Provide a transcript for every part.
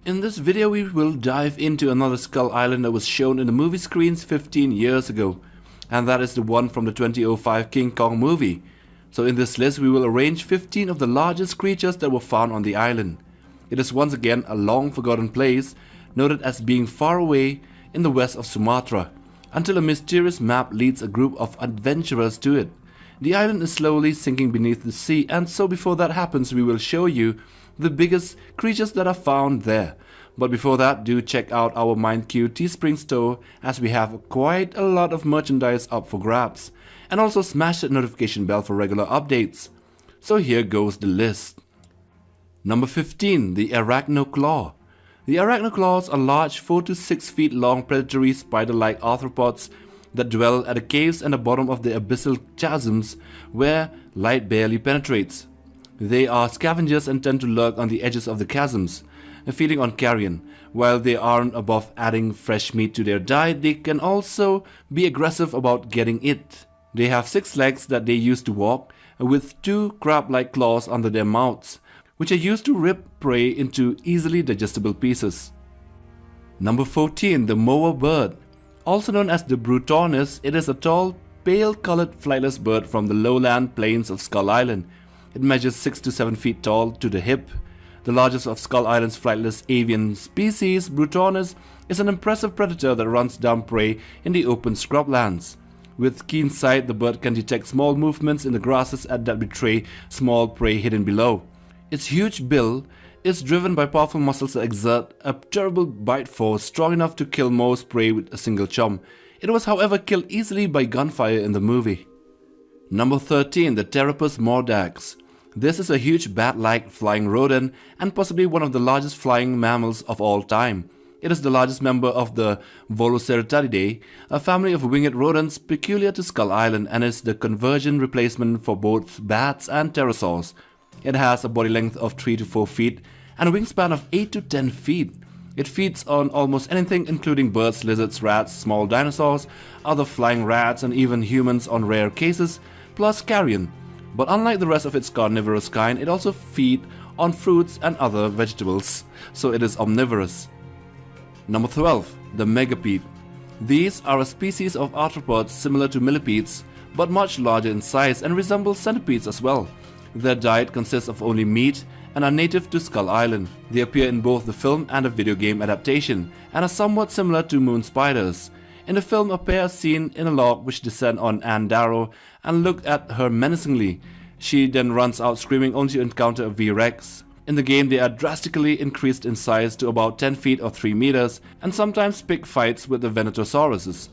In this video we will dive into another Skull Island that was shown in the movie screens 15 years ago, and that is the one from the 2005 King Kong movie. So in this list we will arrange 15 of the largest creatures that were found on the island. It is once again a long forgotten place, noted as being far away in the west of Sumatra, until a mysterious map leads a group of adventurers to it. The island is slowly sinking beneath the sea, and so before that happens we will show you the biggest creatures that are found there. But before that, do check out our MindQ Teespring store, as we have quite a lot of merchandise up for grabs. And also smash that notification bell for regular updates. So here goes the list. Number 15. The Arachnoclaw. The Arachnoclaws are large 4 to 6 feet long predatory spider-like arthropods that dwell at the caves and the bottom of the abyssal chasms where light barely penetrates. They are scavengers and tend to lurk on the edges of the chasms, feeding on carrion. While they aren't above adding fresh meat to their diet, they can also be aggressive about getting it. They have 6 legs that they use to walk, with 2 crab-like claws under their mouths, which are used to rip prey into easily digestible pieces. Number 14. The Moa Bird. Also known as the Brutornis, it is a tall, pale-colored flightless bird from the lowland plains of Skull Island. It measures 6 to 7 feet tall to the hip. The largest of Skull Island's flightless avian species, Brutornis, is an impressive predator that runs down prey in the open scrublands. With keen sight, the bird can detect small movements in the grasses that betray small prey hidden below. Its huge bill is driven by powerful muscles that exert a terrible bite force strong enough to kill most prey with a single chomp. It was, however, killed easily by gunfire in the movie. Number 13. The Pteropus mordax. This is a huge bat-like flying rodent and possibly one of the largest flying mammals of all time. It is the largest member of the Velocerataridae, a family of winged rodents peculiar to Skull Island, and is the convergent replacement for both bats and pterosaurs. It has a body length of 3 to 4 feet and a wingspan of 8 to 10 feet. It feeds on almost anything, including birds, lizards, rats, small dinosaurs, other flying rats, and even humans on rare cases, plus carrion. But unlike the rest of its carnivorous kind, it also feeds on fruits and other vegetables, so it is omnivorous. Number 12. The Megapede. These are a species of arthropods similar to millipedes, but much larger in size and resemble centipedes as well. Their diet consists of only meat and are native to Skull Island. They appear in both the film and a video game adaptation, and are somewhat similar to moon spiders. In the film, a pair are seen in a log which descend on Anne Darrow and look at her menacingly. She then runs out screaming, only to encounter a V-Rex. In the game, they are drastically increased in size to about 10 feet or 3 meters, and sometimes pick fights with the Venatosauruses.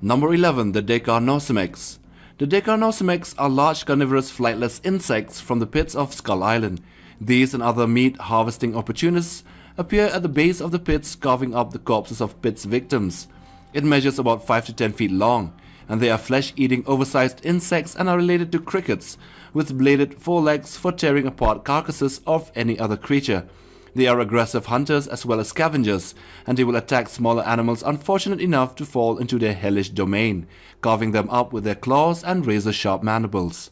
Number 11. The Decarnosimex. The Decarnosimex are large carnivorous flightless insects from the pits of Skull Island. These and other meat harvesting opportunists appear at the base of the pits, carving up the corpses of pits victims. It measures about 5 to 10 feet long, and they are flesh-eating oversized insects and are related to crickets, with bladed forelegs for tearing apart carcasses of any other creature. They are aggressive hunters as well as scavengers, and they will attack smaller animals unfortunate enough to fall into their hellish domain, carving them up with their claws and razor-sharp mandibles.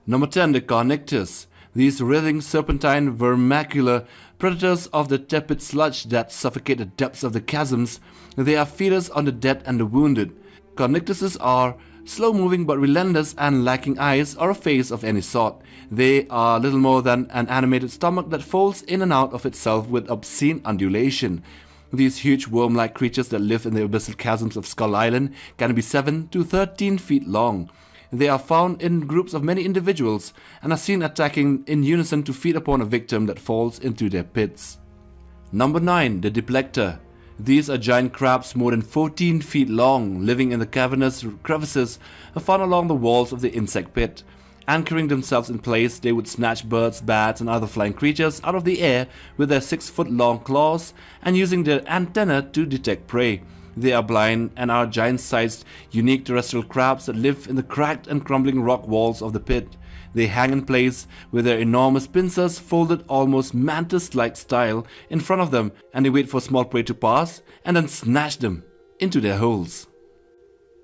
Number 10. The Carnictus. These writhing serpentine vermicular predators of the tepid sludge that suffocate the depths of the chasms, they are feeders on the dead and the wounded. Carnictuses are slow-moving but relentless and lacking eyes or a face of any sort. They are little more than an animated stomach that folds in and out of itself with obscene undulation. These huge worm-like creatures that live in the abyssal chasms of Skull Island can be 7 to 13 feet long. They are found in groups of many individuals and are seen attacking in unison to feed upon a victim that falls into their pits. Number 9. The Diplecta. These are giant crabs more than 14 feet long, living in the cavernous crevices found along the walls of the insect pit. Anchoring themselves in place, they would snatch birds, bats, and other flying creatures out of the air with their 6-foot-long claws and using their antennae to detect prey. They are blind and are giant-sized, unique terrestrial crabs that live in the cracked and crumbling rock walls of the pit. They hang in place with their enormous pincers folded almost mantis-like style in front of them, and they wait for small prey to pass and then snatch them into their holes.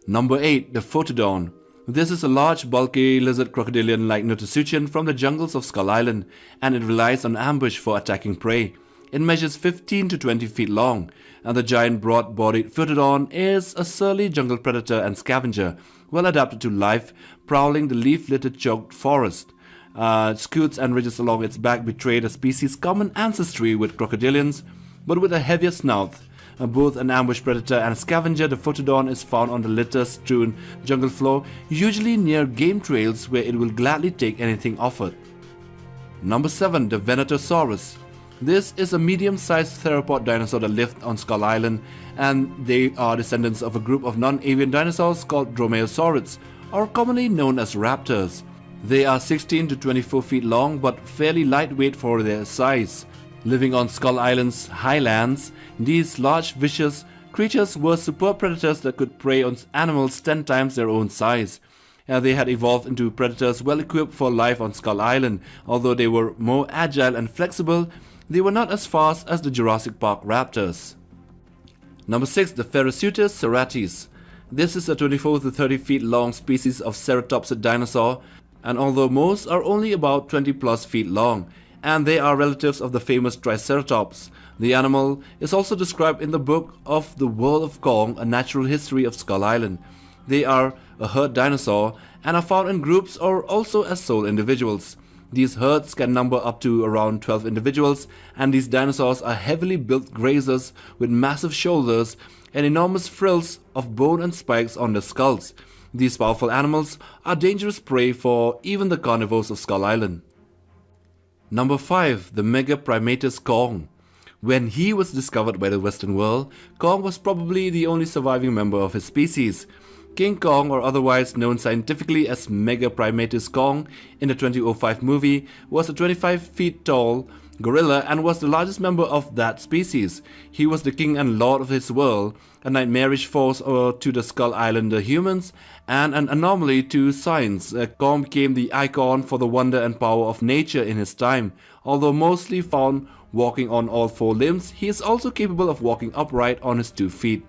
Number 8. The Photodon. This is a large, bulky, lizard crocodilian-like notosuchian from the jungles of Skull Island, and it relies on ambush for attacking prey. It measures 15 to 20 feet long, and the giant broad-bodied Phytodon is a surly jungle predator and scavenger, well adapted to life, prowling the leaf-littered choked forest. Scutes and ridges along its back betray the species' common ancestry with crocodilians, but with a heavier snout. Both an ambush predator and a scavenger, the Phytodon is found on the litter-strewn jungle floor, usually near game trails where it will gladly take anything offered. Number 7. The Venatosaurus. This is a medium-sized theropod dinosaur that lived on Skull Island, and they are descendants of a group of non-avian dinosaurs called Dromaeosaurids, or commonly known as raptors. They are 16 to 24 feet long but fairly lightweight for their size. Living on Skull Island's highlands, these large vicious creatures were superb predators that could prey on animals 10 times their own size. They had evolved into predators well equipped for life on Skull Island. Although they were more agile and flexible, they were not as fast as the Jurassic Park raptors. Number 6. The Ferrosutus serratis. This is a 24 to 30 feet long species of ceratopsid dinosaur, and although most are only about 20 plus feet long, and they are relatives of the famous Triceratops, the animal is also described in the book of The World of Kong, A Natural History of Skull Island. They are a herd dinosaur and are found in groups or also as sole individuals. These herds can number up to around 12 individuals, and these dinosaurs are heavily built grazers with massive shoulders and enormous frills of bone and spikes on their skulls. These powerful animals are dangerous prey for even the carnivores of Skull Island. Number 5. The Megaprimatus Kong. When he was discovered by the Western world, Kong was probably the only surviving member of his species. King Kong, or otherwise known scientifically as Megaprimatus Kong in the 2005 movie, was a 25 feet tall gorilla and was the largest member of that species. He was the king and lord of his world, a nightmarish force to the Skull Islander humans, and an anomaly to science. Kong became the icon for the wonder and power of nature in his time. Although mostly found walking on all 4 limbs, he is also capable of walking upright on his 2 feet.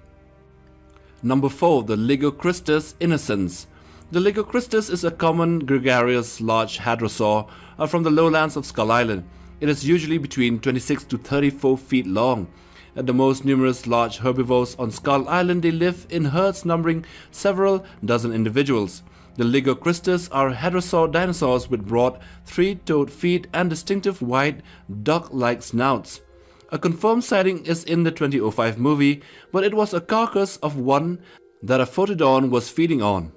Number 4. The Lygocristus innocens. The Lygocristus is a common gregarious large hadrosaur from the lowlands of Skull Island. It is usually between 26 to 34 feet long. The most numerous large herbivores on Skull Island, they live in herds numbering several dozen individuals. The Lygocristus are hadrosaur dinosaurs with broad, 3-toed feet and distinctive wide, duck-like snouts. A confirmed sighting is in the 2005 movie, but it was a carcass of one that a Phytodon was feeding on.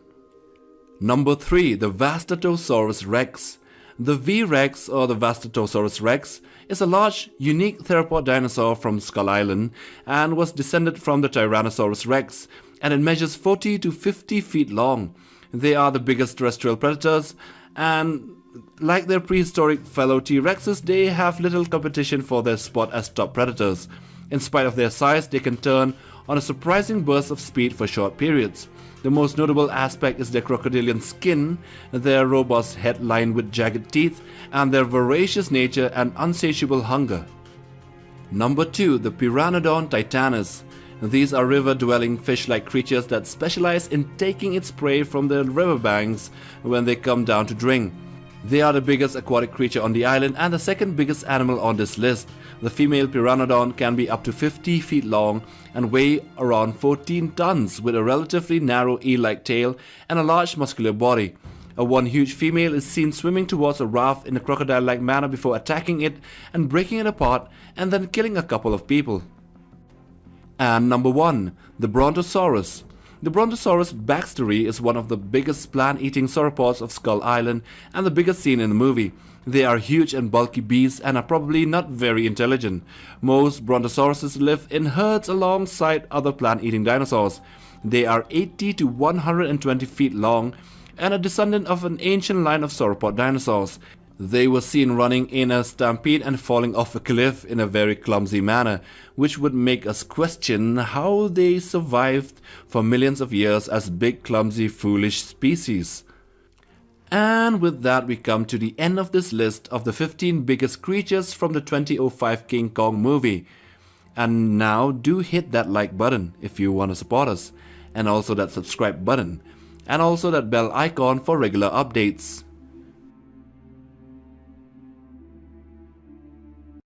Number 3. The Vastatosaurus rex. The V-Rex, or the Vastatosaurus rex, is a large, unique theropod dinosaur from Skull Island and was descended from the Tyrannosaurus rex, and it measures 40 to 50 feet long. They are the biggest terrestrial predators, and like their prehistoric fellow T-Rexes, they have little competition for their spot as top predators. In spite of their size, they can turn on a surprising burst of speed for short periods. The most notable aspect is their crocodilian skin, their robust head lined with jagged teeth, and their voracious nature and insatiable hunger. Number 2. The Pteranodon titanus. These are river-dwelling fish-like creatures that specialize in taking its prey from the riverbanks when they come down to drink. They are the biggest aquatic creature on the island and the second biggest animal on this list. The female Pteranodon can be up to 50 feet long and weigh around 14 tons with a relatively narrow eel-like tail and a large muscular body. One huge female is seen swimming towards a raft in a crocodile-like manner before attacking it and breaking it apart and then killing a couple of people. And number 1. The Brontosaurus. The Brontosaurus baxteri is one of the biggest plant-eating sauropods of Skull Island and the biggest seen in the movie. They are huge and bulky beasts and are probably not very intelligent. Most Brontosauruses live in herds alongside other plant-eating dinosaurs. They are 80 to 120 feet long and a descendant of an ancient line of sauropod dinosaurs. They were seen running in a stampede and falling off a cliff in a very clumsy manner, which would make us question how they survived for millions of years as big, clumsy, foolish species. And with that, we come to the end of this list of the 15 biggest creatures from the 2005 King Kong movie. And now do hit that like button if you want to support us, and also that subscribe button, and also that bell icon for regular updates.